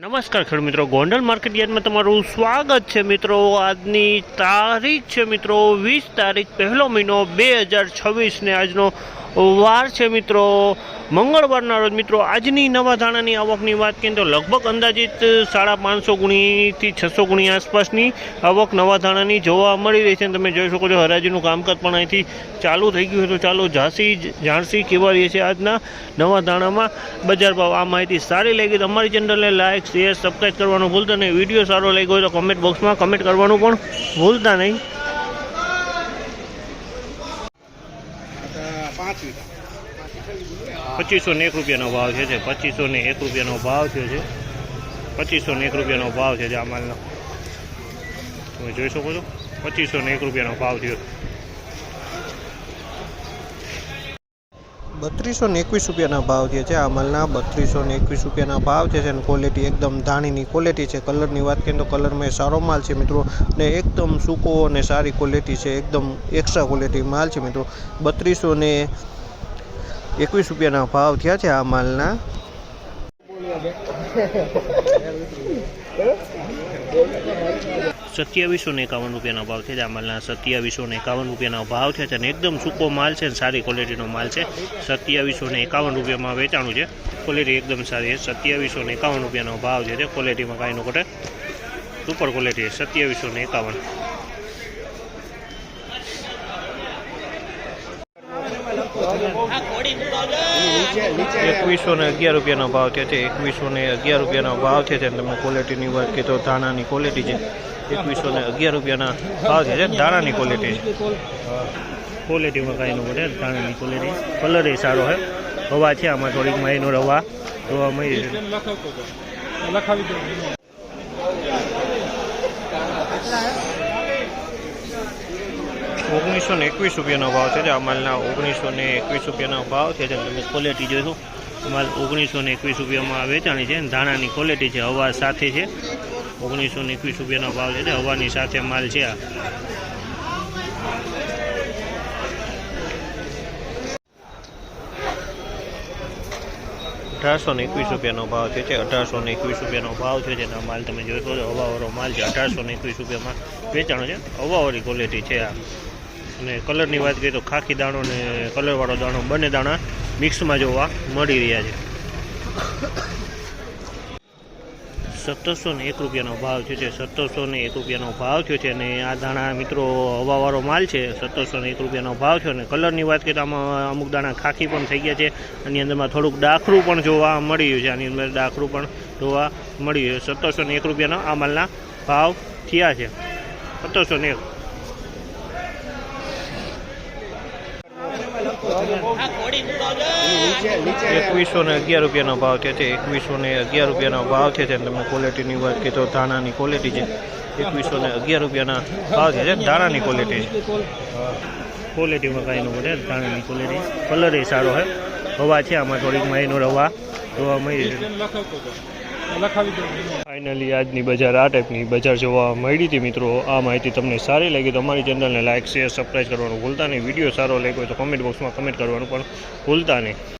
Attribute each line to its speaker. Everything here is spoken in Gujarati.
Speaker 1: નમસ્કાર ખેડૂત મિત્રો, ગોંડલ માર્કેટ યાર્ડમાં તમારું સ્વાગત છે મિત્રો। આજની તારીખ છે મિત્રો 20 તારીખ પહેલો મહિનો 2026 ને આજનો વાર છે મિત્રો મંગળવારના રોજ મિત્રો। આજની નવા ધાણાની આવકની વાત કરીએ તો લગભગ અંદાજિત 550 ગુણીથી 600 ગુણી આસપાસની આવક નવા ધાણાની જોવા મળી રહી છે। તમે જોઈ શકો છો હરાજીનું કામકાજ પણ અહીંથી ચાલુ થઈ ગયું છે। તો ચાલો જાણસી કેવા રહી છે આજના નવા ધાણામાં બજાર ભાવ। આ માહિતી સારી લાગી તો અમારી ચેનલને લાઇક શેર સબસ્ક્રાઈબ કરવાનું ભૂલતા નહીં। વિડીયો સારો લાગ્યો હોય તો કમેન્ટ બોક્સમાં કમેન્ટ કરવાનું પણ ભૂલતા નહીં। 2501 રૂપિયાનો ભાવ છે। 2501 રૂપિયાનો ભાવ થયો છે। 2501 રૂપિયાનો ભાવ છે આ માલનો, તમે જોઈ શકો છો 2501 રૂપિયાનો ભાવ થયો।
Speaker 2: 3221 રૂપિયાના ભાવ છે આ માલના। 3221 રૂપિયાના ભાવ છે અને ક્વોલિટી એકદમ ધાણીની ક્વોલિટી છે। કલરની વાત કરીએ તો કલરમાં સારો માલ છે મિત્રો ને એકદમ સૂકો અને સારી ક્વોલિટી છે, એકદમ એક્સ્ટ્રા ક્વોલિટી માલ છે મિત્રો। 3221 રૂપિયાના ભાવ થયા છે આ માલના।
Speaker 1: 2751 રૂપિયાનો ભાવ છે આ માલના। 2751 રૂપિયાનો ભાવ છે અને એકદમ સૂકો માલ છે, સારી ક્વોલિટીનો માલ છે। 2751 રૂપિયામાં વેચાણું છે, ક્વોલિટી એકદમ સારી છે। 2751 રૂપિયાનો ભાવ છે, ક્વોલિટીમાં કાંઈ ન ઘટે, સુપર ક્વોલિટી છે। 2751
Speaker 2: 2111 રૂપિયાનો ભાવ છે। 2111 રૂપિયાનો ભાવ છે તમે ક્વોલિટીની વાત કરીએ તો ધાણાની ક્વોલિટી છે। 2111 રૂપિયાના ભાવ છે ધાણાની ક્વોલિટી છે।
Speaker 1: ક્વોલિટીમાં કાંઈ ન ઘટે, ધાણાની ક્વોલિટી, કલર એ સારો છે। હવા છે આમાં થોડીક માહિનો રવા જોવા મળી છે।
Speaker 2: 1921 રૂપિયાનો ભાવ છે આ માલના। 1921 રૂપિયાનો ભાવ છે તમે
Speaker 1: ક્વોલિટી જોઈશું માલ 1921 રૂપિયામાં વેચાણી છે, ધાણાની ક્વોલિટી છે, હવા સાથે છે। 1921 રૂપિયાનો ભાવ છે, હવાની સાથે માલ છે આ।
Speaker 2: ₹1821 રૂપિયાનો ભાવ છે। 1821 રૂપિયાનો ભાવ છે જેના માલ તમે જોઈ શકો છો, હવાવાળો માલ છે। 1821 રૂપિયામાં વેચાણો છે, હવાવાળી ક્વોલિટી છે આ। અને કલરની વાત કરીએ તો ખાખી દાણો ને કલરવાળો દાણો બંને દાણા મિક્સમાં જોવા મળી રહ્યા છે।
Speaker 1: 1701 રૂપિયાનો ભાવ છે। 1701 રૂપિયાનો ભાવ થયો છે અને આ દાણા મિત્રો હવાવાળો માલ છે। 1701 રૂપિયાનો ભાવ છે અને કલરની વાત કરીએ તો આમાં અમુક દાણા ખાખી પણ થઈ ગયા છે, આની અંદરમાં થોડુંક ડાખરું પણ જોવા મળી રહ્યું છે, આની અંદર ડાખરું પણ જોવા મળી રહ્યું છે। 1701 રૂપિયાનો આ માલના ભાવ થયા છે। 1701
Speaker 2: 2111 રૂપિયાનો ભાવ છે। 2111 રૂપિયાનો ભાવ છે તમે ક્વોલિટીની વાત કરીએ તો ધાણાની ક્વોલિટી છે। 2111 રૂપિયાના ભાવ છે ધાણાની ક્વોલિટી છે।
Speaker 1: ક્વોલિટીમાં કાંઈ ન ઘટે, ધાણાની ક્વોલિટી, કલર એ સારો છે, હવા છે આમાં થોડીક માહિનો રવા જોવા મળી છે। ફાઇનલી આજની બજાર આ ટાઈપની બજાર જોવા મળી હતી મિત્રો। આ માહિતી તમને સારી લાગી તો અમારી ચેનલને લાઇક શેર સબસ્ક્રાઈબ કરવાનું ભૂલતા નહીં। વિડીયો સારો લાગ્યો હોય તો કમેન્ટ બોક્સમાં કમેન્ટ કરવાનું પણ ભૂલતા નહીં।